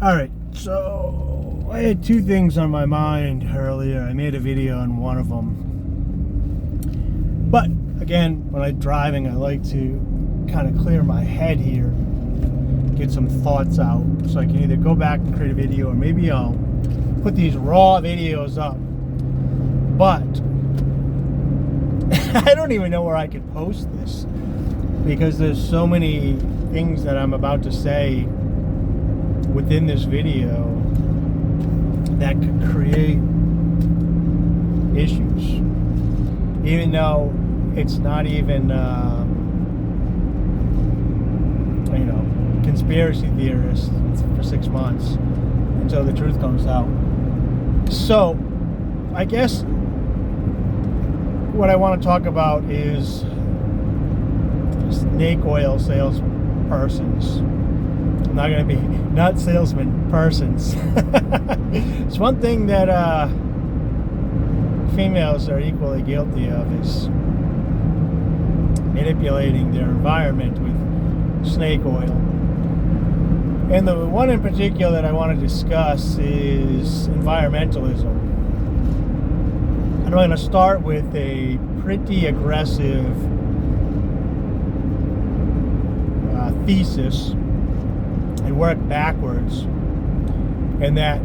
Alright, so I had two things on my mind earlier. I made a video on one of them. But, again, when I'm driving, I like to kind of clear my head here, get some thoughts out, so I can either go back and create a video, or maybe I'll put these raw videos up. But, I don't even know where I could post this, because there's so many things that I'm about to say within this video that could create issues, even though it's not even conspiracy theorists for 6 months until the truth comes out. So I guess what I want to talk about is snake oil salespersons. I'm not going to be, not salesmen, persons. It's one thing that females are equally guilty of, is manipulating their environment with snake oil. And the one in particular that I want to discuss is environmentalism. And I'm going to start with a pretty aggressive thesis and work backwards, and that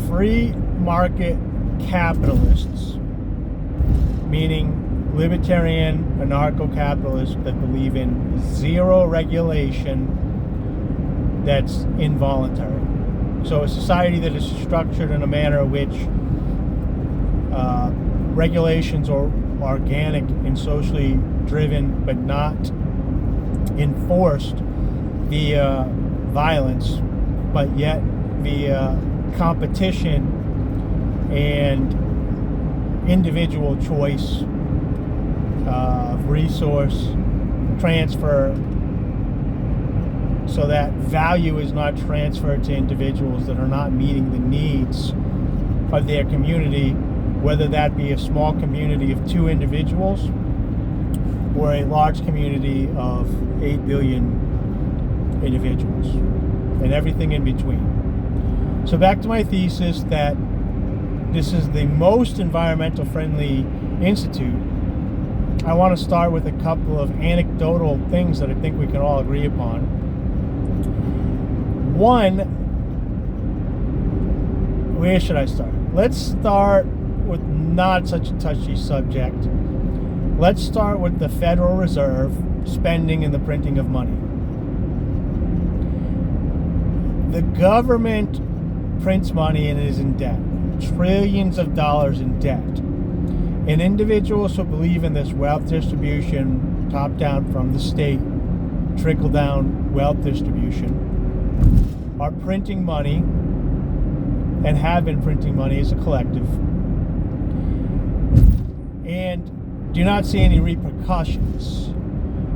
free market capitalists, meaning libertarian anarcho-capitalists that believe in zero regulation that's involuntary. So a society that is structured in a manner in which regulations are organic and socially driven, but not enforced via violence, but yet via competition and individual choice of resource transfer, so that value is not transferred to individuals that are not meeting the needs of their community, whether that be a small community of 2 individuals or a large community of 8 billion individuals, and everything in between. So back to my thesis that this is the most environmental friendly institute. I want to start with a couple of anecdotal things that I think we can all agree upon. One, where should I start? Let's start with not such a touchy subject. Let's start with the Federal Reserve spending and the printing of money. The government prints money and is in debt, trillions of dollars in debt. And individuals who believe in this wealth distribution, top down from the state, trickle down wealth distribution, are printing money and have been printing money as a collective, and do not see any repercussions,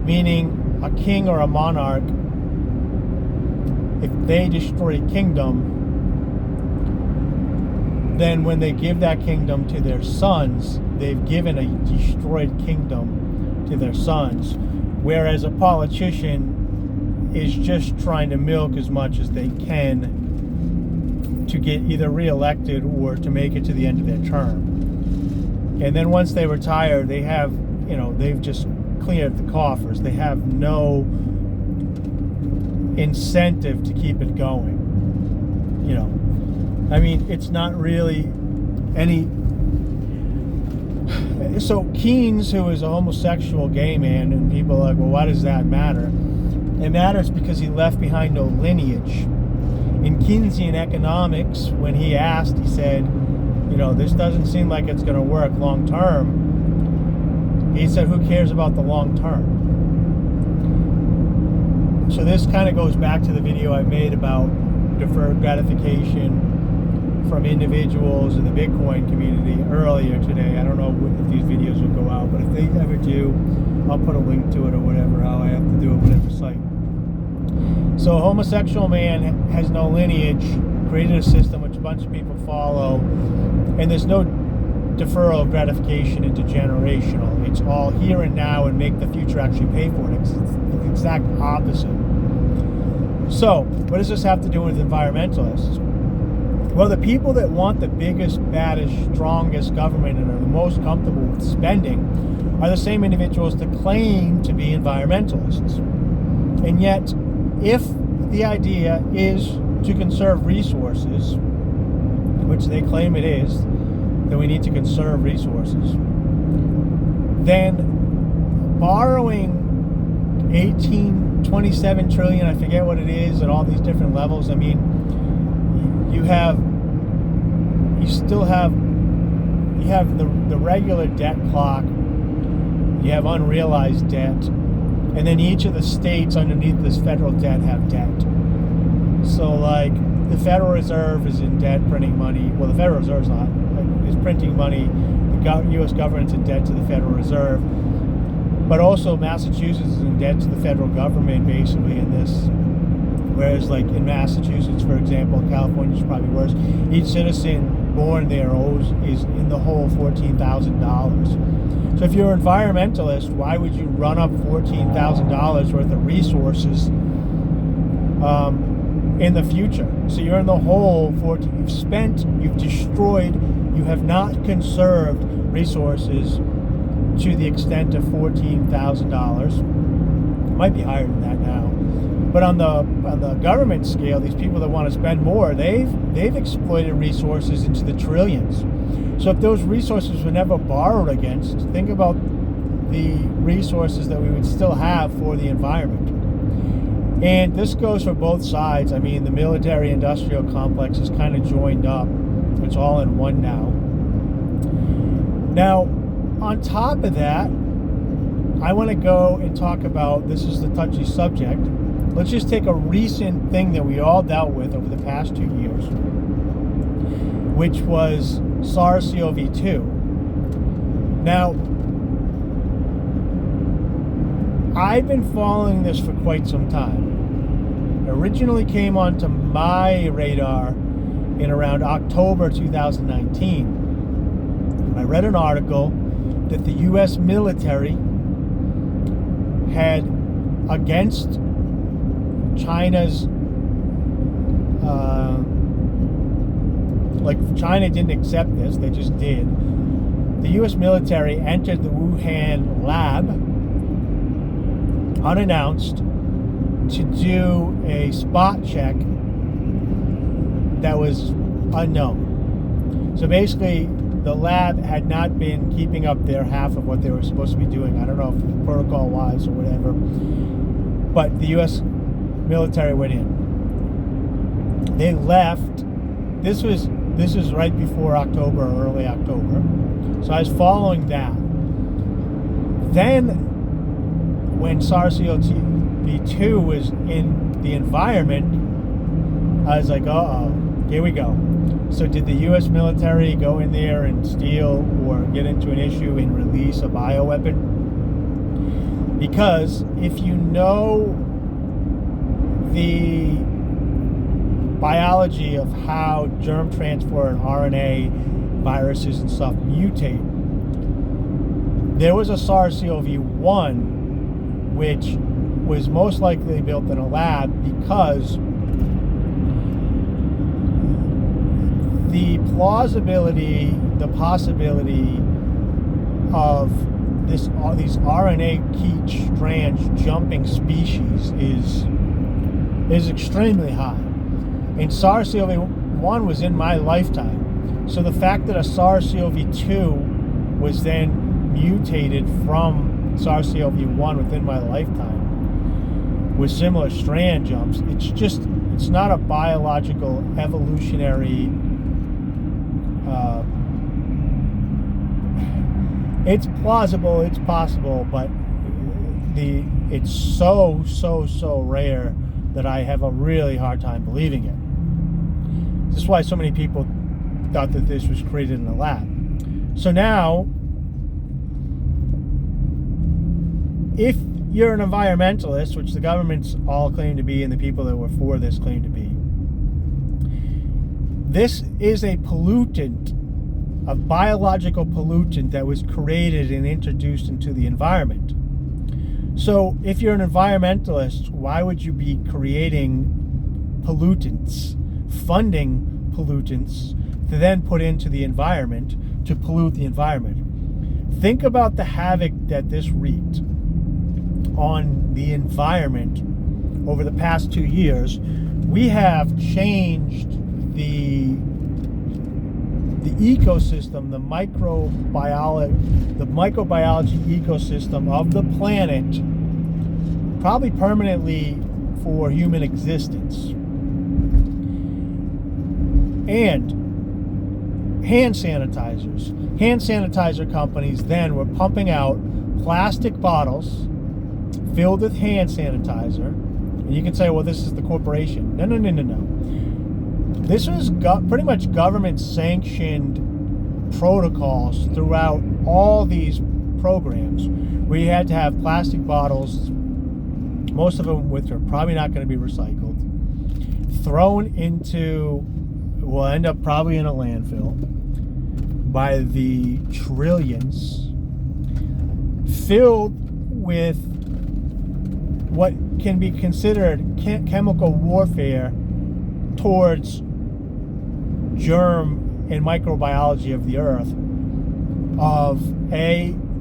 meaning a king or a monarch, if they destroy a kingdom, then when they give that kingdom to their sons, they've given a destroyed kingdom to their sons. Whereas a politician is just trying to milk as much as they can to get either reelected or to make it to the end of their term. And then once they retire, they have, they've just cleared the coffers. They have no incentive to keep it going. It's not really any. So Keynes, who is a homosexual gay man, and people are like, well, why does that matter? It matters because he left behind no lineage. In Keynesian economics, when he asked, he said, this doesn't seem like it's going to work long term. He said, who cares about the long term? So this kind of goes back to the video I made about deferred gratification from individuals in the Bitcoin community earlier today. I don't know if these videos will go out, but if they ever do, I'll put a link to it or whatever, how I have to do it, whatever site. So a homosexual man has no lineage, created a system which a bunch of people follow, and there's no deferral of gratification into generational. It's all here and now and make the future actually pay for it. It's the exact opposite. So, what does this have to do with environmentalists? Well, the people that want the biggest, baddest, strongest government and are the most comfortable with spending are the same individuals that claim to be environmentalists. And yet, if the idea is to conserve resources, which they claim it is, that we need to conserve resources, then borrowing 27 trillion, I forget what it is, at all these different levels. I mean, you have the regular debt clock, you have unrealized debt, and then each of the states underneath this federal debt have debt. So like the Federal Reserve is in debt printing money. Well, the Federal Reserve is printing money. The U.S. government's in debt to the Federal Reserve. But also Massachusetts is in debt to the federal government basically in this. Whereas like in Massachusetts, for example, California's probably worse. Each citizen born there is in the hole $14,000. So if you're an environmentalist, why would you run up $14,000 worth of resources in the future? So you're in the hole you've spent, you've destroyed, you have not conserved resources to the extent of $14,000. It might be higher than that now. But on the government scale, these people that want to spend more, they've exploited resources into the trillions. So if those resources were never borrowed against, think about the resources that we would still have for the environment. And this goes for both sides. I mean, the military-industrial complex is kind of joined up. It's all in one now. Now, on top of that, I want to go and talk about, this is the touchy subject, let's just take a recent thing that we all dealt with over the past 2 years, which was SARS-CoV-2. Now, I've been following this for quite some time. It originally came onto my radar in around October 2019. I read an article that the U.S. military had, against China's, China didn't accept this, they just did. The U.S. military entered the Wuhan lab unannounced to do a spot check that was unknown. So basically, the lab had not been keeping up their half of what they were supposed to be doing. I don't know if protocol-wise or whatever. But the U.S. military went in. They left. This was right before October or early October. So I was following that. Then, when SARS-CoV-2 was in the environment, I was like, uh-oh, here we go. So did the U.S. military go in there and steal or get into an issue and release a bioweapon? Because if you know the biology of how germ transfer and RNA viruses and stuff mutate, there was a SARS-CoV-1 which was most likely built in a lab because the plausibility, the possibility of these RNA key strands jumping species is extremely high. And SARS-CoV-1 was in my lifetime. So the fact that a SARS-CoV-2 was then mutated from SARS-CoV-1 within my lifetime with similar strand jumps, it's not a biological evolutionary it's plausible, it's possible, but it's so rare that I have a really hard time believing it. This is why so many people thought that this was created in a lab. So now, if you're an environmentalist, which the governments all claim to be and the people that were for this claim to be, this is a pollutant, a biological pollutant that was created and introduced into the environment. So if you're an environmentalist, why would you be creating pollutants, funding pollutants to then put into the environment to pollute the environment. Think about the havoc that this wreaked on the environment over the past 2 years. We have changed the ecosystem, the microbiology ecosystem of the planet, probably permanently for human existence. And hand sanitizers. Hand sanitizer companies then were pumping out plastic bottles filled with hand sanitizer. And you can say, well, this is the corporation. No. This was pretty much government-sanctioned protocols throughout all these programs where you had to have plastic bottles, most of them which are probably not going to be recycled, thrown into, will end up probably in a landfill by the trillions, filled with what can be considered chemical warfare towards germ and microbiology of the earth, of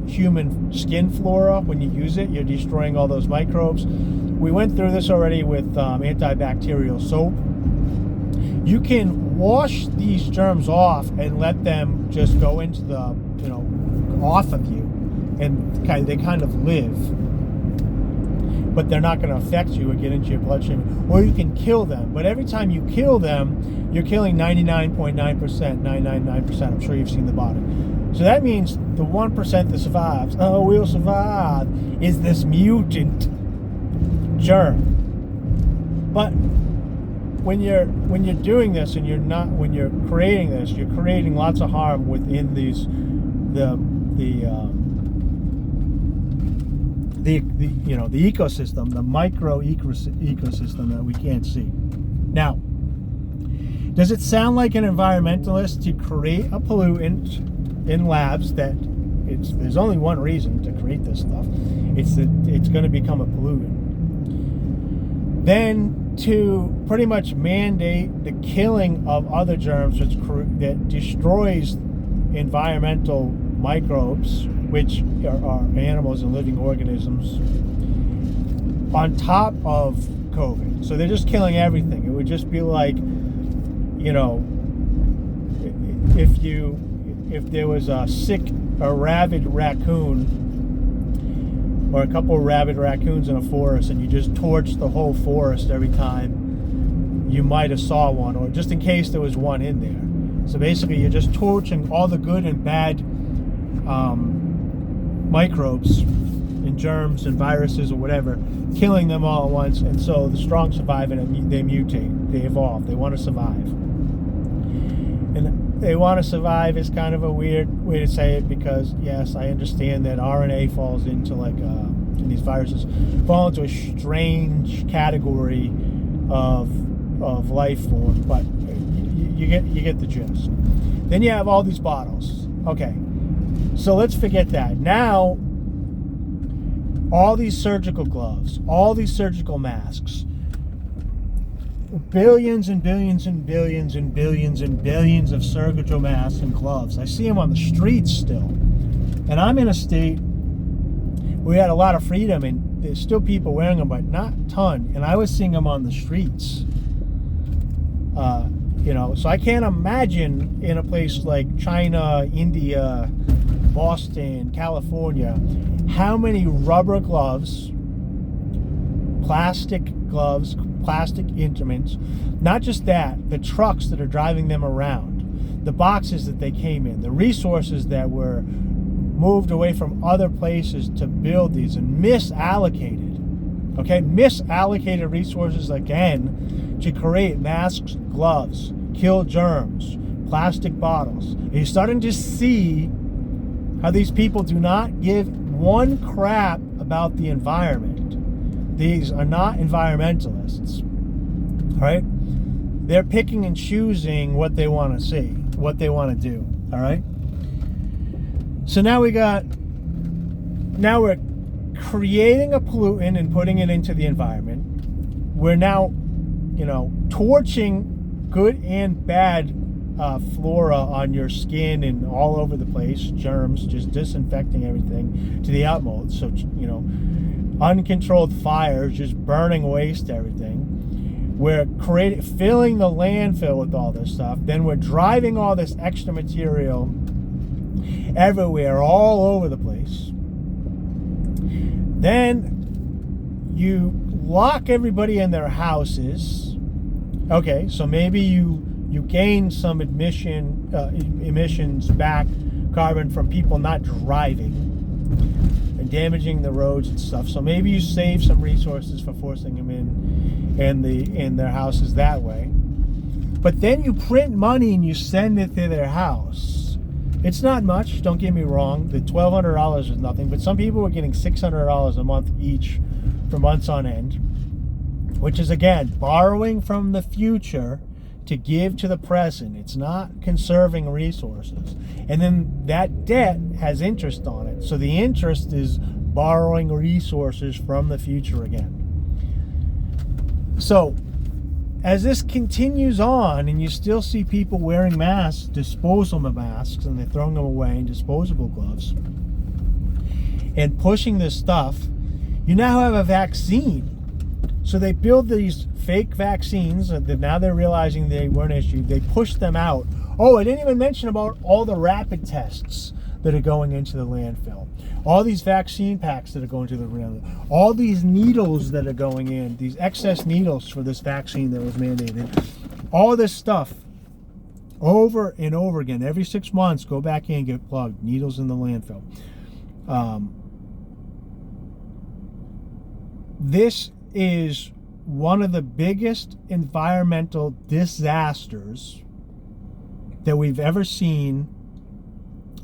human skin flora. When you use it, you're destroying all those microbes. We went through this already with antibacterial soap. You can wash these germs off and let them just go into the, off of you, and they kind of live, but they're not going to affect you or get into your bloodstream. Or you can kill them, but every time you kill them, you're killing 99.9%. I'm sure you've seen the bottom. So that means the 1% that survives, we'll survive, is this mutant germ. But when you're doing this, and when you're creating this, you're creating lots of harm within the ecosystem, the micro ecosystem that we can't see. Now, does it sound like an environmentalist to create a pollutant in labs there's only one reason to create this stuff? It's that it's going to become a pollutant. Then to pretty much mandate the killing of other germs that destroys environmental microbes, which are animals and living organisms, on top of COVID. So they're just killing everything. It would just be like, if there was a rabid raccoon, or a couple of rabid raccoons in a forest, and you just torched the whole forest every time you might have saw one, or just in case there was one in there. So basically you're just torching all the good and bad microbes and germs and viruses or whatever, killing them all at once, and so the strong survive and they mutate, they evolve, they want to survive. And they want to survive is kind of a weird way to say it, because yes, I understand that RNA falls into these viruses fall into a strange category of life form, but you get the gist. Then you have all these bottles. Okay, so let's forget that. Now, all these surgical gloves, all these surgical masks, billions and billions and billions and billions and billions of surgical masks and gloves. I see them on the streets still. And I'm in a state where we had a lot of freedom, and there's still people wearing them, but not a ton. And I was seeing them on the streets. So I can't imagine in a place like China, India, Boston, California, how many rubber gloves, plastic instruments, not just that, the trucks that are driving them around, the boxes that they came in, the resources that were moved away from other places to build these, and misallocated resources again to create masks, gloves, kill germs, plastic bottles. And you're starting to see how these people do not give one crap about the environment. These are not environmentalists, all right? They're picking and choosing what they want to see, what they want to do, all right? So now we're creating a pollutant and putting it into the environment. We're now torching good and bad flora on your skin and all over the place, germs, just disinfecting everything to the utmost. So, uncontrolled fires, just burning waste everything. We're filling the landfill with all this stuff. Then we're driving all this extra material everywhere, all over the place. Then you lock everybody in their houses. Okay, so maybe you gain some emissions back, carbon, from people not driving and damaging the roads and stuff. So maybe you save some resources for forcing them in their houses that way. But then you print money and you send it to their house. It's not much, don't get me wrong. The $1,200 is nothing, but some people are getting $600 a month each for months on end, which is, again, borrowing from the future to give to the present. It's not conserving resources. And then that debt has interest on it. So the interest is borrowing resources from the future again. So as this continues on, and you still see people wearing masks, disposable masks, and they're throwing them away, and disposable gloves, and pushing this stuff, you now have a vaccine. So they build these fake vaccines that now they're realizing they weren't issued. They push them out. Oh, I didn't even mention about all the rapid tests that are going into the landfill. All these vaccine packs that are going to the landfill. All these needles that are going in. These excess needles for this vaccine that was mandated. All this stuff over and over again. Every 6 months, go back in and get plugged. Needles in the landfill. This is one of the biggest environmental disasters that we've ever seen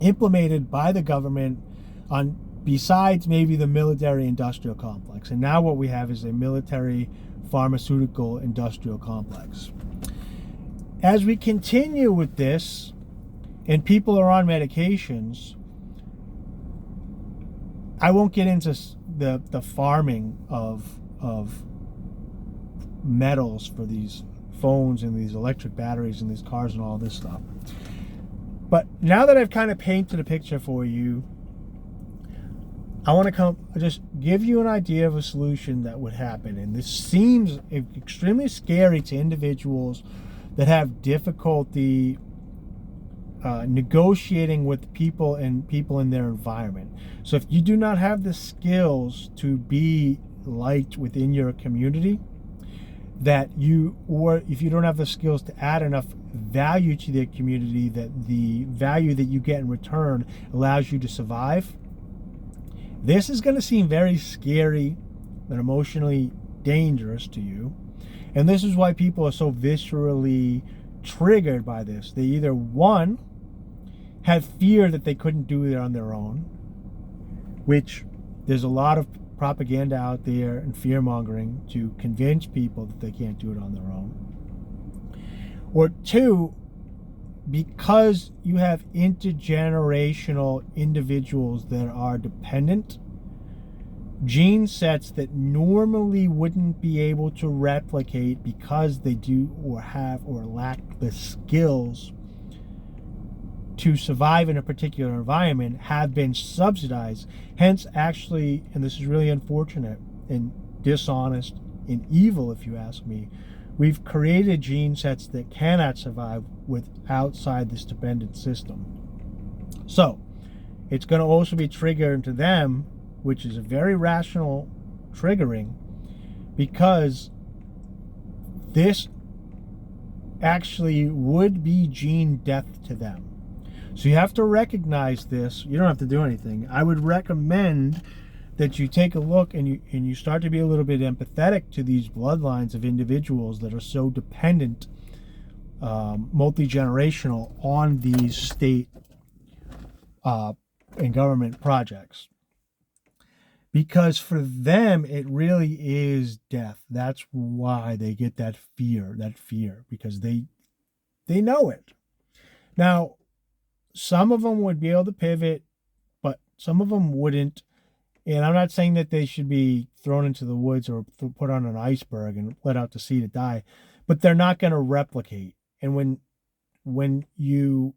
implemented by the government, on besides maybe the military industrial complex. And now what we have is a military pharmaceutical industrial complex. As we continue with this and people are on medications, I won't get into the farming of metals for these phones and these electric batteries and these cars and all this stuff. But now that I've kind of painted a picture for you, I want to just give you an idea of a solution that would happen. And this seems extremely scary to individuals that have difficulty negotiating with people in their environment. So if you do not have the skills to be liked within your community, or if you don't have the skills to add enough value to the community that the value that you get in return allows you to survive, this is going to seem very scary and emotionally dangerous to you. And this is why people are so viscerally triggered by this. They either, one, have fear that they couldn't do it on their own, which there's a lot of propaganda out there and fear-mongering to convince people that they can't do it on their own. Or two, because you have intergenerational individuals that are dependent, gene sets that normally wouldn't be able to replicate because they do or have or lack the skills to survive in a particular environment have been subsidized. Hence, actually, and this is really unfortunate and dishonest and evil, if you ask me, we've created gene sets that cannot survive outside this dependent system. So, it's going to also be triggered to them, which is a very rational triggering, because this actually would be gene death to them. So you have to recognize this. You don't have to do anything. I would recommend that you take a look and you start to be a little bit empathetic to these bloodlines of individuals that are so dependent, multi-generational, on these state and government projects. Because for them, it really is death. That's why they get that fear, because they know it. Now, some of them would be able to pivot, but some of them wouldn't. And I'm not saying that they should be thrown into the woods or put on an iceberg and let out to sea to die, but they're not going to replicate. And when you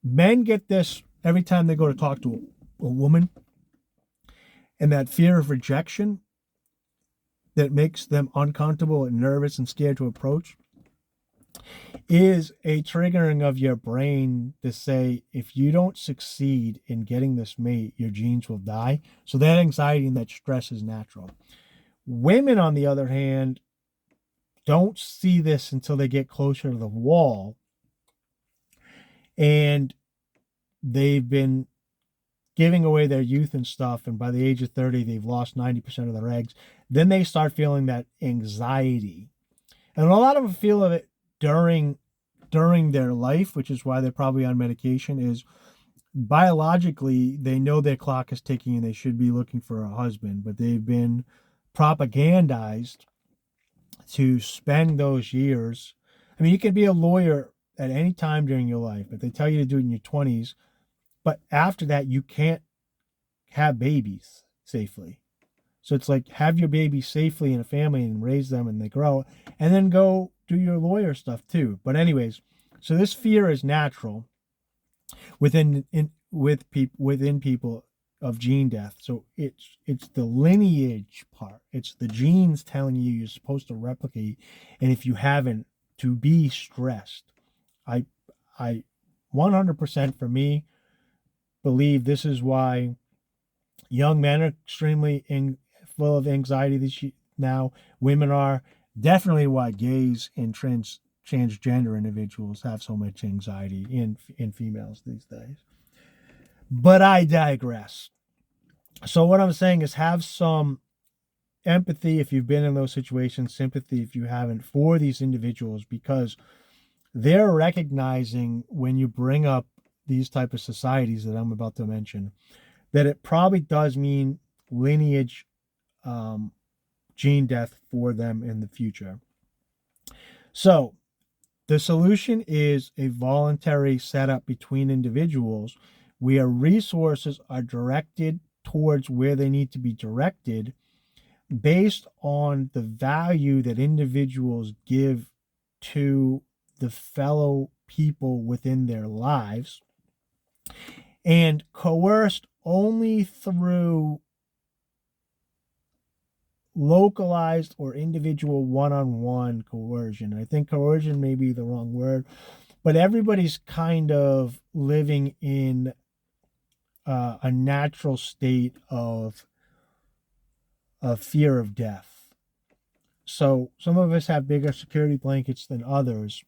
men get this every time they go to talk to a woman, and that fear of rejection that makes them uncomfortable and nervous and scared to approach is a triggering of your brain to say, if you don't succeed in getting this mate, your genes will die. So that anxiety and that stress is natural. Women, on the other hand, don't see this until they get closer to the wall, and they've been giving away their youth and stuff, and by the age of 30 they've lost 90% of their eggs. Then they start feeling that anxiety, and a lot of them feel it during their life, which is why they're probably on medication. Is biologically they know their clock is ticking and they should be looking for a husband, but they've been propagandized to spend those years. I mean, you can be a lawyer at any time during your life, but they tell you to do it in your 20s. But after that, you can't have babies safely. So it's like, have your baby safely in a family and raise them and they grow, and then go do your lawyer stuff too. But anyways, so this fear is natural within people of gene death. So it's the lineage part. It's the genes telling you you're supposed to replicate, and if you haven't, to be stressed. I 100% for me believe this is why young men are extremely full of anxiety now. Women are. Definitely why gays and transgender individuals have so much anxiety in females these days. But I digress. So what I'm saying is, have some empathy if you've been in those situations, sympathy if you haven't, for these individuals, because they're recognizing, when you bring up these type of societies that I'm about to mention, that it probably does mean lineage gene death for them in the future. So the solution is a voluntary setup between individuals where resources are directed towards where they need to be directed based on the value that individuals give to the fellow people within their lives, and coerced only through localized or individual one-on-one coercion. I think coercion may be the wrong word, but everybody's kind of living in a natural state of fear of death. So some of us have bigger security blankets than others,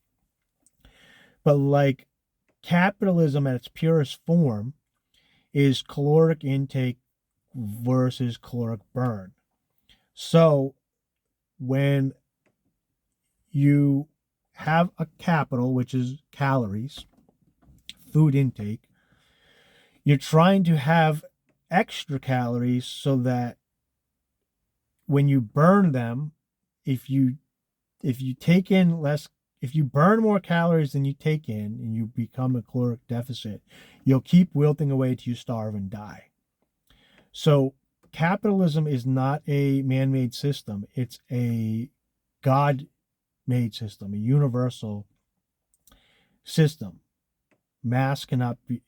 but like capitalism at its purest form is caloric intake versus caloric burn. So when you have a capital, which is calories, food intake, you're trying to have extra calories so that when you burn them, if you take in less, if you burn more calories than you take in and you become a caloric deficit, you'll keep wilting away till you starve and die. So capitalism is not a man-made system. It's a God-made system, a universal system. Mass cannot be,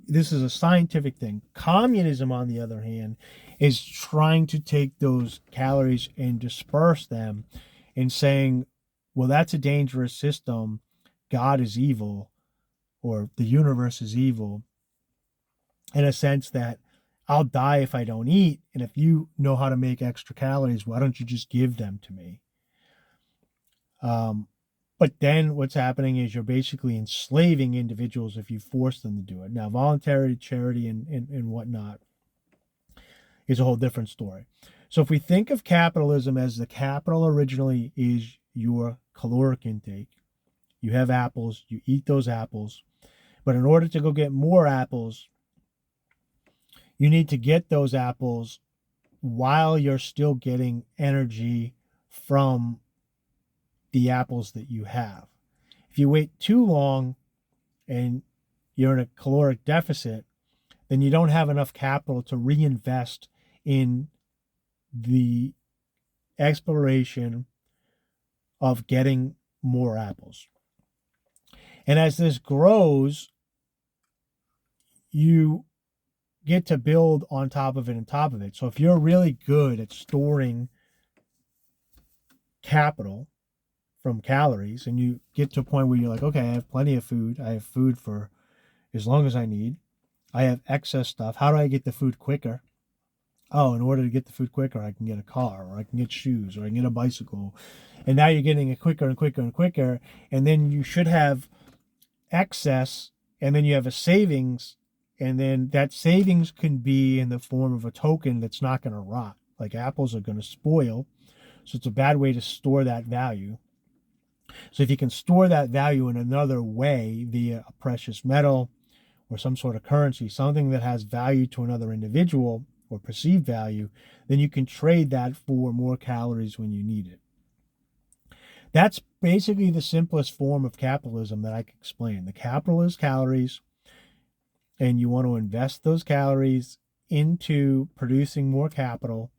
this is a scientific thing. Communism, on the other hand, is trying to take those calories and disperse them and saying, well, that's a dangerous system. God is evil, or the universe is evil, in a sense that I'll die if I don't eat. And if you know how to make extra calories, why don't you just give them to me? But then what's happening is you're basically enslaving individuals if you force them to do it. Now, voluntary charity and whatnot is a whole different story. So if we think of capitalism as the capital originally is your caloric intake, you have apples, you eat those apples, but in order to go get more apples, you need to get those apples while you're still getting energy from the apples that you have. If you wait too long and you're in a caloric deficit, then you don't have enough capital to reinvest in the exploration of getting more apples. And as this grows, you get to build on top of it and top of it. So if you're really good at storing capital from calories and you get to a point where you're like, okay, I have plenty of food. I have food for as long as I need. I have excess stuff. How do I get the food quicker? Oh, in order to get the food quicker, I can get a car, or I can get shoes, or I can get a bicycle. And now you're getting it quicker and quicker and quicker. And then you should have excess, and then you have a savings, and then that savings can be in the form of a token that's not going to rot. Like apples are going to spoil. So it's a bad way to store that value. So if you can store that value in another way via a precious metal or some sort of currency, something that has value to another individual or perceived value, then you can trade that for more calories when you need it. That's basically the simplest form of capitalism that I can explain. The capital is calories, and you want to invest those calories into producing more capital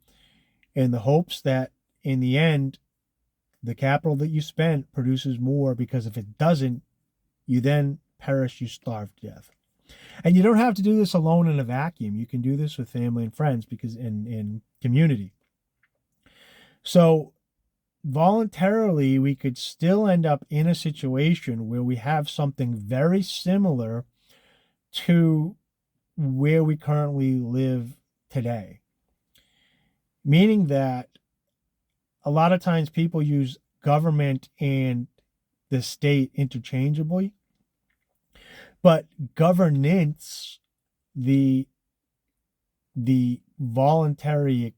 in the hopes that in the end, the capital that you spent produces more, because if it doesn't, you then perish, you starve to death. And you don't have to do this alone in a vacuum. You can do this with family and friends, because in community. So voluntarily, we could still end up in a situation where we have something very similar to where we currently live today. Meaning that a lot of times people use government and the state interchangeably, but governance, the voluntary,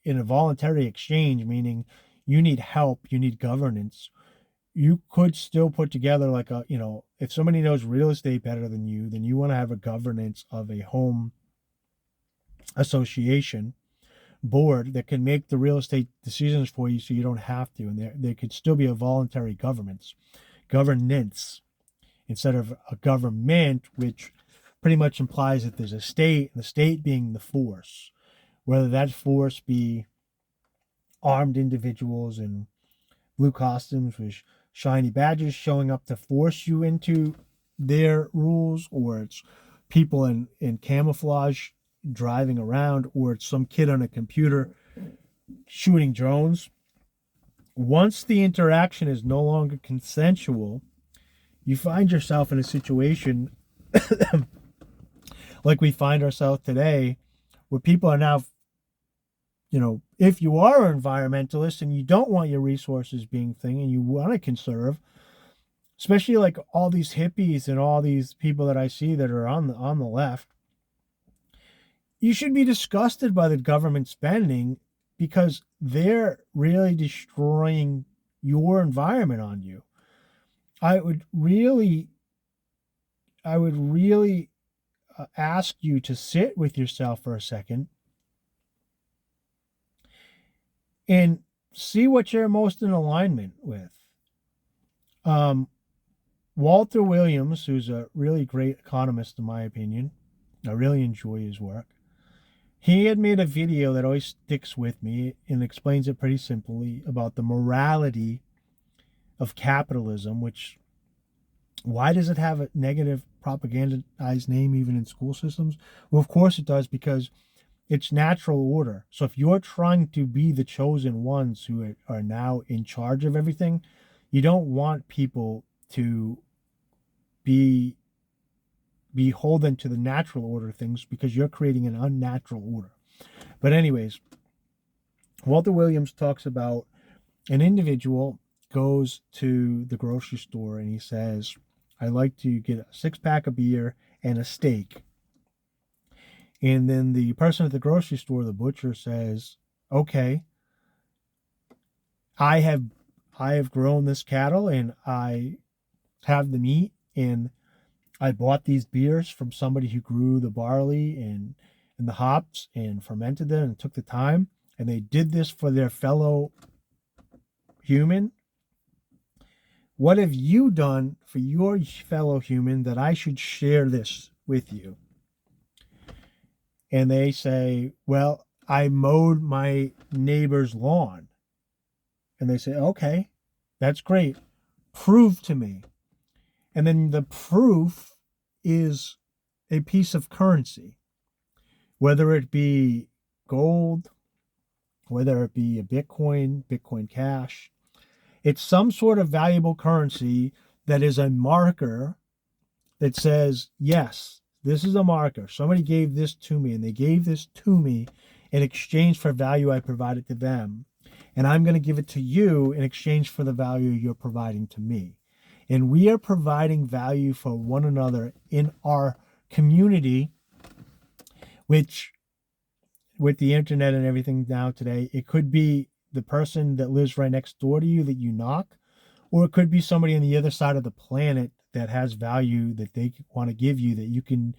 in a voluntary exchange, meaning you need help, you need governance, you could still put together like a, if somebody knows real estate better than you, then you want to have a governance of a home association board that can make the real estate decisions for you, so you don't have to. And there could still be a voluntary governance instead of a government, which pretty much implies that there's a state, and the state being the force, whether that force be armed individuals in blue costumes with shiny badges showing up to force you into their rules, or it's people in camouflage driving around, or it's some kid on a computer shooting drones. Once the interaction is no longer consensual, you find yourself in a situation like we find ourselves today, where people are now, if you are an environmentalist and you don't want your resources being thing and you want to conserve, especially like all these hippies and all these people that I see that are on the left, you should be disgusted by the government spending, because they're really destroying your environment on you. I would really ask you to sit with yourself for a second and see what you're most in alignment with. Walter Williams, who's a really great economist in my opinion, I really enjoy his work. He had made a video that always sticks with me and explains it pretty simply about the morality of capitalism, which, why does it have a negative propagandized name even in school systems? Well, of course it does, because it's natural order. So if you're trying to be the chosen ones who are now in charge of everything, you don't want people to be beholden to the natural order of things, because you're creating an unnatural order. But anyways, Walter Williams talks about an individual goes to the grocery store and he says, I'd like to get a 6-pack of beer and a steak. And then the person at the grocery store, the butcher, says, okay, I have grown this cattle and I have the meat, and I bought these beers from somebody who grew the barley and the hops and fermented them and took the time, and they did this for their fellow human. What have you done for your fellow human that I should share this with you? and they say, well, I mowed my neighbor's lawn. And they say, okay, that's great. Prove to me. And then the proof is a piece of currency, whether it be gold, whether it be a Bitcoin Cash. It's some sort of valuable currency that is a marker that says, yes, this is a marker. Somebody gave this to me, and they gave this to me in exchange for value I provided to them. And I'm going to give it to you in exchange for the value you're providing to me. And we are providing value for one another in our community, which with the internet and everything now today, it could be the person that lives right next door to you that you knock, or it could be somebody on the other side of the planet that has value that they want to give you that you can,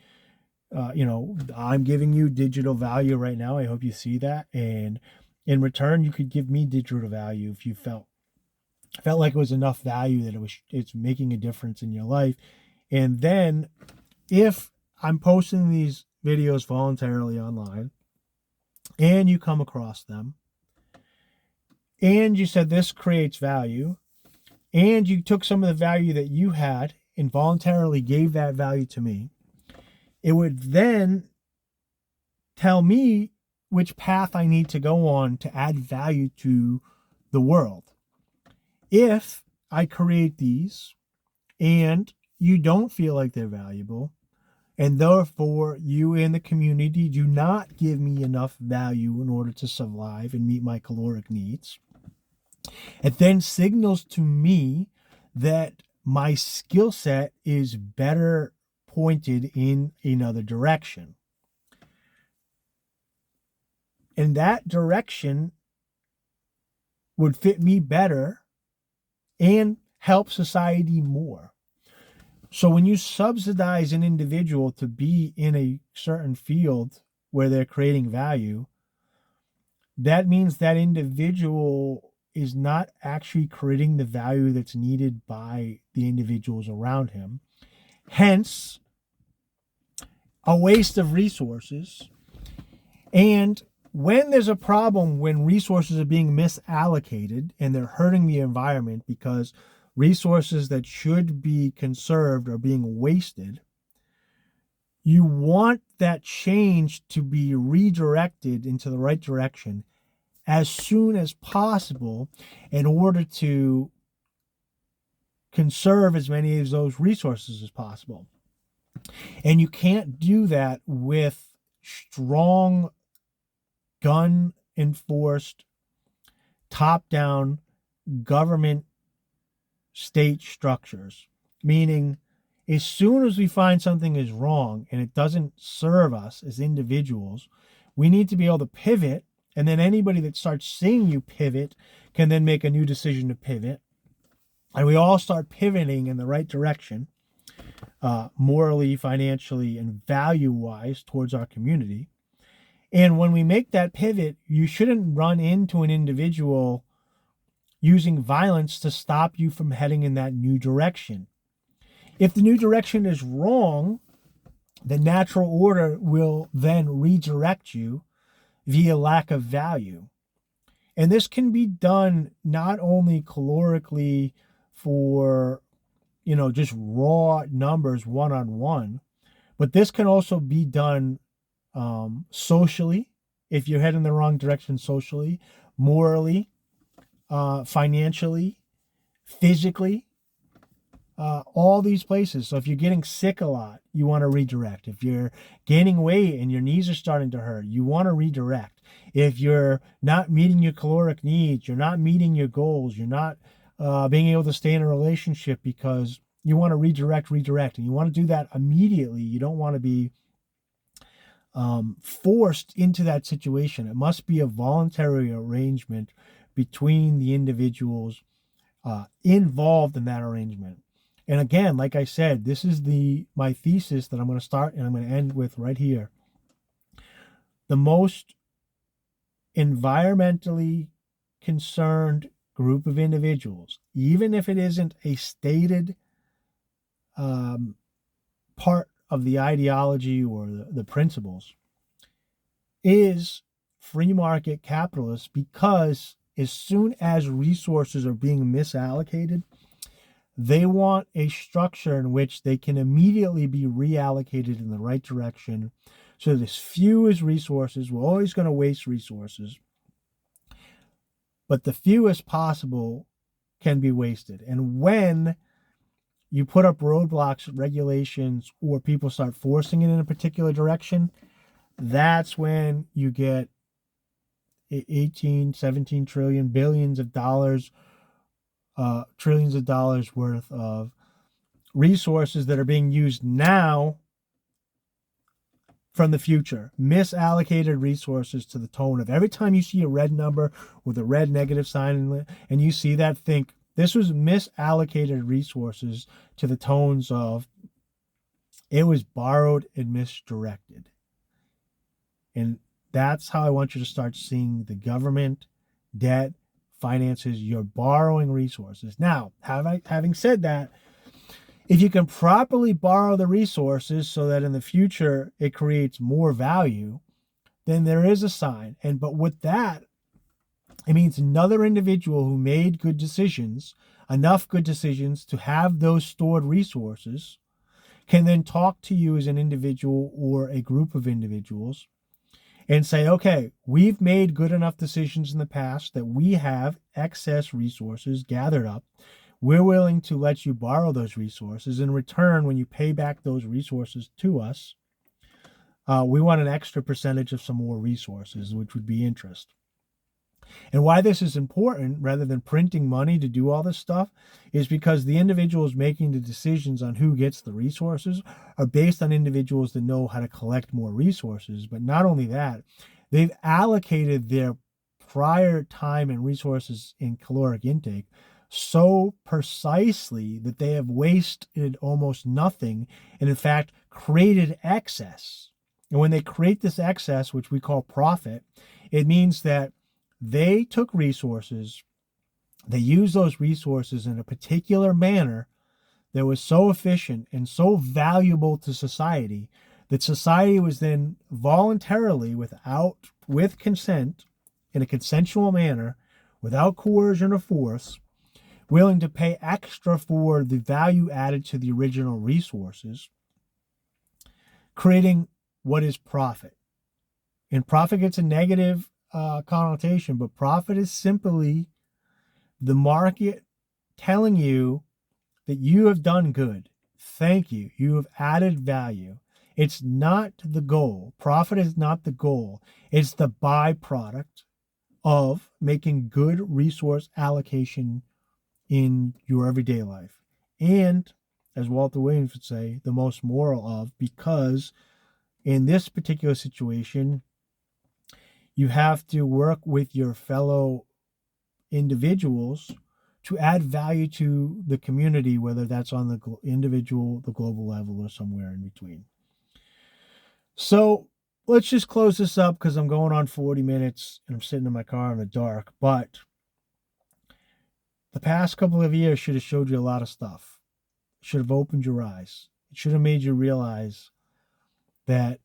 I'm giving you digital value right now. I hope you see that. And in return, you could give me digital value if you felt like it was enough value that it's making a difference in your life. And then if I'm posting these videos voluntarily online and you come across them and you said this creates value, and you took some of the value that you had and voluntarily gave that value to me, it would then tell me which path I need to go on to add value to the world. If I create these and you don't feel like they're valuable, and therefore you in the community do not give me enough value in order to survive and meet my caloric needs, it then signals to me that my skill set is better pointed in another direction. And that direction would fit me better and help society more. So when you subsidize an individual to be in a certain field where they're creating value, that means that individual is not actually creating the value that's needed by the individuals around him. Hence, a waste of resources. And when there's a problem, when resources are being misallocated and they're hurting the environment because resources that should be conserved are being wasted, you want that change to be redirected into the right direction as soon as possible in order to conserve as many of those resources as possible. And you can't do that with strong gun enforced top-down government state structures, meaning as soon as we find something is wrong and it doesn't serve us as individuals, we need to be able to pivot. And then anybody that starts seeing you pivot can then make a new decision to pivot. And we all start pivoting in the right direction, morally, financially, and value-wise towards our community. And when we make that pivot, you shouldn't run into an individual using violence to stop you from heading in that new direction. If the new direction is wrong, the natural order will then redirect you via lack of value. And this can be done not only calorically for, just raw numbers one-on-one, but this can also be done socially, if you're heading the wrong direction socially, morally, financially, physically, all these places. So if you're getting sick a lot, you want to redirect. If you're gaining weight and your knees are starting to hurt, you want to redirect. If you're not meeting your caloric needs, you're not meeting your goals, you're not being able to stay in a relationship because you want to redirect, and you want to do that immediately. You don't want to be forced into that situation. It must be a voluntary arrangement between the individuals involved in that arrangement. And again, like I said, this is my thesis that I'm going to start and I'm going to end with right here. The most environmentally concerned group of individuals, even if it isn't a stated part of the ideology or the principles, is free market capitalists, because as soon as resources are being misallocated, they want a structure in which they can immediately be reallocated in the right direction. So as few as resources, we're always going to waste resources, but the fewest possible can be wasted. And when you put up roadblocks, regulations, or people start forcing it in a particular direction, that's when you get 18, 17 trillion, billions of dollars, trillions of dollars worth of resources that are being used now from the future. Misallocated resources to the tone of every time you see a red number with a red negative sign and you see that, think this was misallocated resources to the tones of it was borrowed and misdirected. And that's how I want you to start seeing the government, debt, finances. You're borrowing resources. Now, having said that, if you can properly borrow the resources so that in the future it creates more value, then there is a sign. But with that, it means another individual who made good decisions, enough good decisions to have those stored resources, can then talk to you as an individual or a group of individuals and say, okay, we've made good enough decisions in the past that we have excess resources gathered up. We're willing to let you borrow those resources. In return, when you pay back those resources to us, we want an extra percentage of some more resources, which would be interest. And why this is important, rather than printing money to do all this stuff, is because the individuals making the decisions on who gets the resources are based on individuals that know how to collect more resources. But not only that, they've allocated their prior time and resources in caloric intake so precisely that they have wasted almost nothing and in fact created excess. And when they create this excess, which we call profit, it means that they took resources, they used those resources in a particular manner that was so efficient and so valuable to society that society was then voluntarily, with consent, in a consensual manner, without coercion or force, willing to pay extra for the value added to the original resources, creating what is profit. And profit gets a negative connotation, but profit is simply the market telling you that you have done good. Thank you. You have added value. It's not the goal. Profit is not the goal. It's the byproduct of making good resource allocation in your everyday life. And, as Walter Williams would say, the most moral of, because in this particular situation, you have to work with your fellow individuals to add value to the community, whether that's on the individual, the global level, or somewhere in between. So let's just close this up because I'm going on 40 minutes and I'm sitting in my car in the dark. But the past couple of years should have showed you a lot of stuff. It should have opened your eyes. It should have made you realize that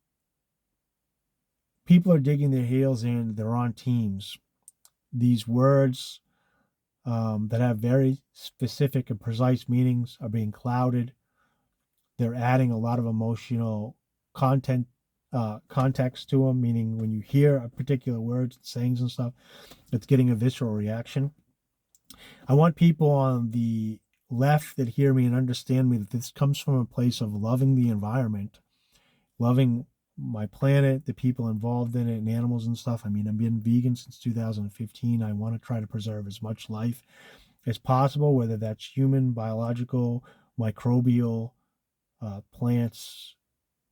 people are digging their heels in. They're on teams. These words that have very specific and precise meanings are being clouded. They're adding a lot of emotional context to them, meaning when you hear a particular word, sayings and stuff, it's getting a visceral reaction. I want people on the left that hear me and understand me that this comes from a place of loving the environment, loving my planet, the people involved in it, and animals and stuff. I mean, I've been vegan since 2015. I want to try to preserve as much life as possible, whether that's human, biological, microbial, plants,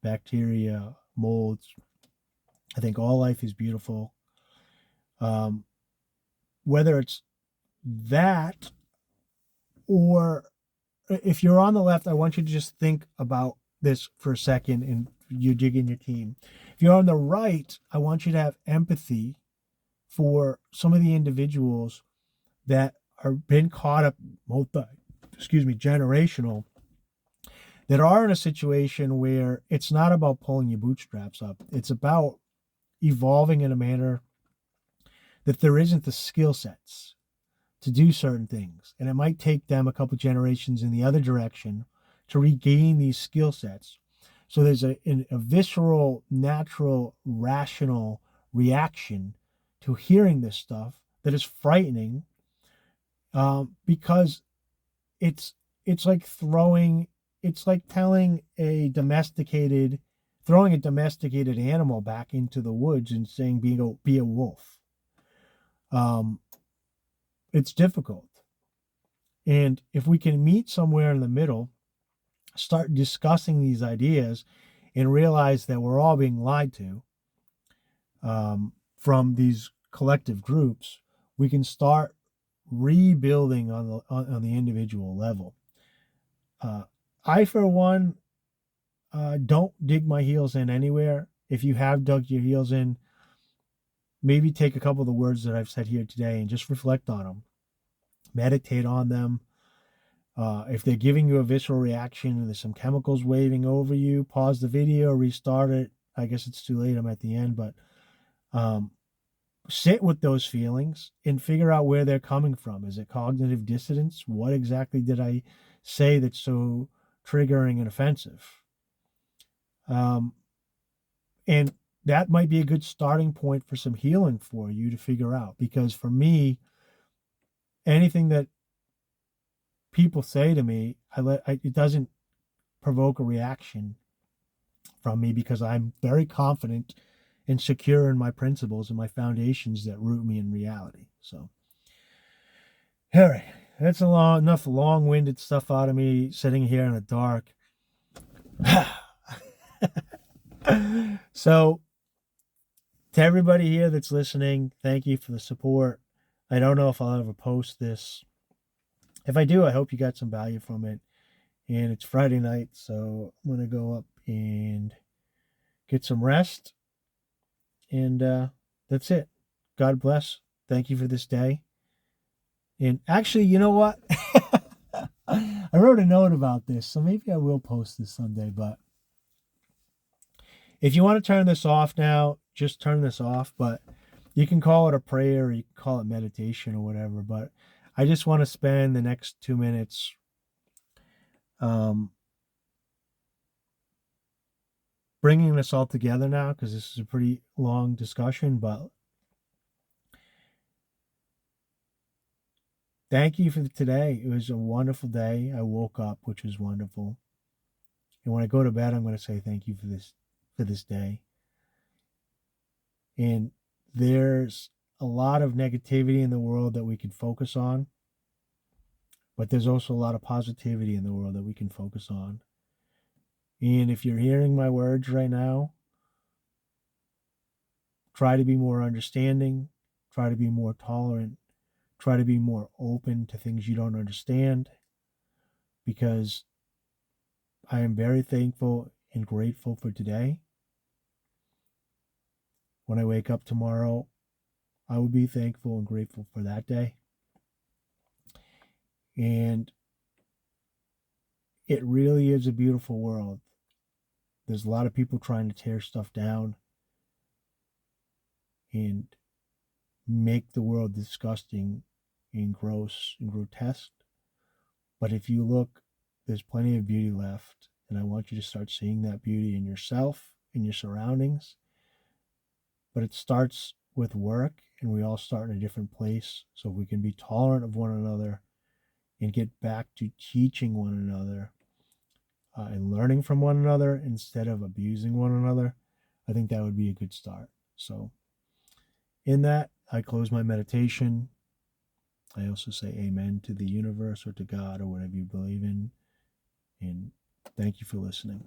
bacteria, molds. I think all life is beautiful. Whether it's that, or if you're on the left, I want you to just think about this for a second and you dig in your team. If you're on the right, I want you to have empathy for some of the individuals that are been caught up generational, that are in a situation where it's not about pulling your bootstraps up. It's about evolving in a manner that there isn't the skill sets to do certain things. And it might take them a couple generations in the other direction to regain these skill sets. So there's a visceral, natural, rational reaction to hearing this stuff that is frightening, because it's like telling throwing a domesticated animal back into the woods and saying be a wolf. It's difficult. And if we can meet somewhere in the middle, start discussing these ideas, and realize that we're all being lied to from these collective groups, we can start rebuilding on the individual level. I, for one, don't dig my heels in anywhere. If you have dug your heels in, maybe take a couple of the words that I've said here today and just reflect on them. Meditate on them. If they're giving you a visceral reaction and there's some chemicals waving over you, pause the video, restart it. I guess it's too late. I'm at the end, but sit with those feelings and figure out where they're coming from. Is it cognitive dissonance? What exactly did I say that's so triggering and offensive? And that might be a good starting point for some healing for you to figure out. Because for me, anything that people say to me, it doesn't provoke a reaction from me, because I'm very confident and secure in my principles and my foundations that root me in reality. So, all right, that's enough long-winded stuff out of me sitting here in the dark. So, to everybody here that's listening, thank you for the support. I don't know if I'll ever post this. If I do, I hope you got some value from it. And it's Friday night, so I'm going to go up and get some rest. And that's it. God bless. Thank you for this day. And actually, you know what? I wrote a note about this, so maybe I will post this someday. But if you want to turn this off now, just turn this off. But you can call it a prayer, or you can call it meditation or whatever. But I just want to spend the next 2 minutes bringing this all together now, because this is a pretty long discussion. But thank you for today. It was a wonderful day. I woke up, which was wonderful. And when I go to bed, I'm going to say thank you for this day. And there's a lot of negativity in the world that we can focus on, but there's also a lot of positivity in the world that we can focus on. And if you're hearing my words right now, try to be more understanding, try to be more tolerant, try to be more open to things you don't understand, because I am very thankful and grateful for today. When I wake up tomorrow, I will be thankful and grateful for that day. And it really is a beautiful world. There's a lot of people trying to tear stuff down and make the world disgusting and gross and grotesque. But if you look, there's plenty of beauty left. And I want you to start seeing that beauty in yourself, in your surroundings. But it starts with work, and we all start in a different place. So if we can be tolerant of one another and get back to teaching one another and learning from one another instead of abusing one another, I think that would be a good start. So in that, I close my meditation. I also say amen to the universe or to God or whatever you believe in. And thank you for listening.